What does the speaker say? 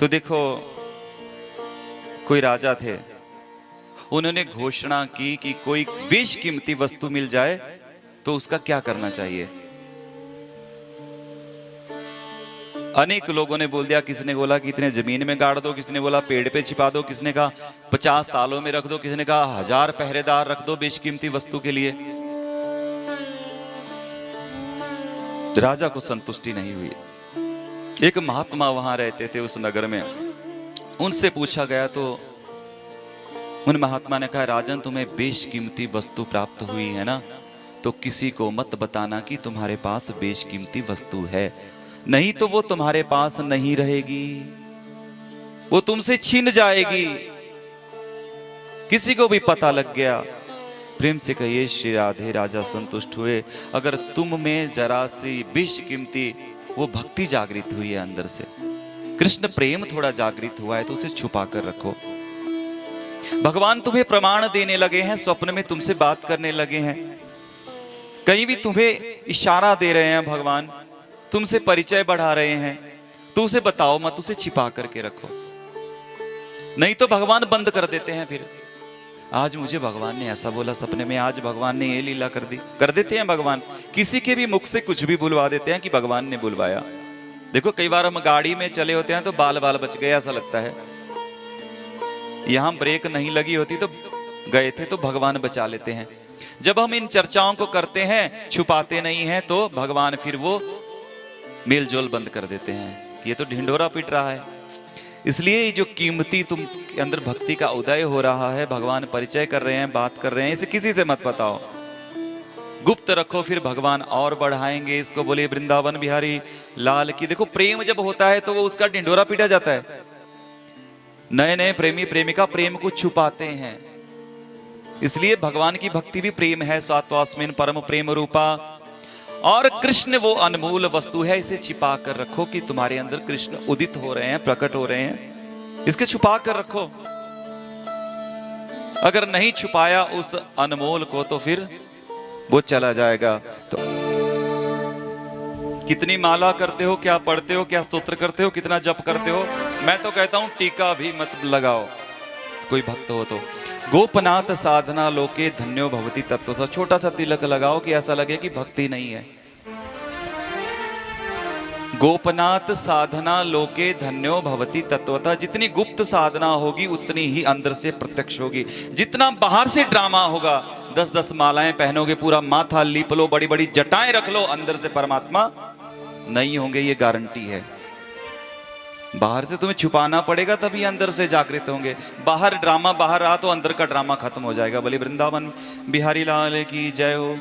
तो देखो, कोई राजा थे, उन्होंने घोषणा की कि कोई बेशकीमती वस्तु मिल जाए तो उसका क्या करना चाहिए। अनेक लोगों ने बोल दिया, किसी ने बोला कि इतने जमीन में गाड़ दो, किसी ने बोला पेड़ पे छिपा दो, किसी ने कहा 50 तालों में रख दो, किसी ने कहा 1000 पहरेदार रख दो बेशकीमती वस्तु के लिए। राजा को संतुष्टि नहीं हुई। एक महात्मा वहां रहते थे उस नगर में, उनसे पूछा गया तो उन महात्मा ने कहा, राजन तुम्हें बेशकीमती वस्तु प्राप्त हुई है ना, तो किसी को मत बताना कि तुम्हारे पास बेशकीमती वस्तु है, नहीं तो वो तुम्हारे पास नहीं रहेगी, वो तुमसे छीन जाएगी। किसी को भी पता लग गया, प्रेम से कहिए श्री राधे। राजा संतुष्ट हुए। अगर तुम में जरा सी बेशकीमती वो भक्ति जागृत हुई है अंदर से, कृष्ण प्रेम थोड़ा जागृत हुआ है, तो उसे छुपा कर रखो। भगवान तुम्हें प्रमाण देने लगे हैं, स्वप्न में तुमसे बात करने लगे हैं, कहीं भी तुम्हें इशारा दे रहे हैं, भगवान तुमसे परिचय बढ़ा रहे हैं, तो उसे बताओ मत, उसे छिपा करके रखो, नहीं तो भगवान बंद कर देते हैं। फिर आज मुझे भगवान ने ऐसा बोला सपने में, आज भगवान ने ये लीला कर दी, कर देते हैं भगवान। किसी के भी मुख से कुछ भी बुलवा देते हैं कि भगवान ने बुलवाया। देखो कई बार हम गाड़ी में चले होते हैं तो बाल बाल बच गए ऐसा लगता है, यहां ब्रेक नहीं लगी होती तो गए थे, तो भगवान बचा लेते हैं। जब हम इन चर्चाओं को करते हैं, छुपाते नहीं हैं, तो भगवान फिर वो मेलजोल बंद कर देते हैं, ये तो ढिंढोरा पीट रहा है। इसलिए जो कीमती तुम के अंदर भक्ति का उदय हो रहा है, भगवान परिचय कर रहे हैं, बात कर रहे हैं, इसे किसी से मत बताओ, गुप्त रखो, फिर भगवान और बढ़ाएंगे इसको। बोले वृंदावन बिहारी लाल की। देखो प्रेम जब होता है तो वो उसका ढिंढोरा पीटा जाता है। नए नए प्रेमी प्रेमिका प्रेम को छुपाते हैं, इसलिए भगवान की भक्ति भी प्रेम है। स्वात्वास्मिन् परम प्रेम रूपा, और कृष्ण वो अनमोल वस्तु है, इसे छिपा कर रखो कि तुम्हारे अंदर कृष्ण उदित हो रहे हैं, प्रकट हो रहे हैं, इसके छुपा कर रखो। अगर नहीं छुपाया उस अनमोल को तो फिर वो चला जाएगा। तो कितनी माला करते हो, क्या पढ़ते हो, क्या स्तोत्र करते हो, कितना जप करते हो, मैं तो कहता हूं टीका भी मत लगाओ, कोई भक्त हो तो। गोपनाथ साधना लोके धन्यो भवति तत्वतः, छोटा सा तिलक लगाओ कि ऐसा लगे कि भक्ति नहीं है। गोपनाथ साधना लोके धन्यो भवति तत्वतः, जितनी गुप्त साधना होगी उतनी ही अंदर से प्रत्यक्ष होगी। जितना बाहर से ड्रामा होगा, 10-10 मालाएं पहनोगे, पूरा माथा लीप लो, बड़ी बड़ी जटाएं रख लो, अंदर से परमात्मा नहीं होंगे, ये गारंटी है। बाहर से तुम्हें छुपाना पड़ेगा तभी अंदर से जागृत होंगे। बाहर ड्रामा बाहर रहा तो अंदर का ड्रामा खत्म हो जाएगा। बोले वृंदावन बिहारी लाल की जय हो।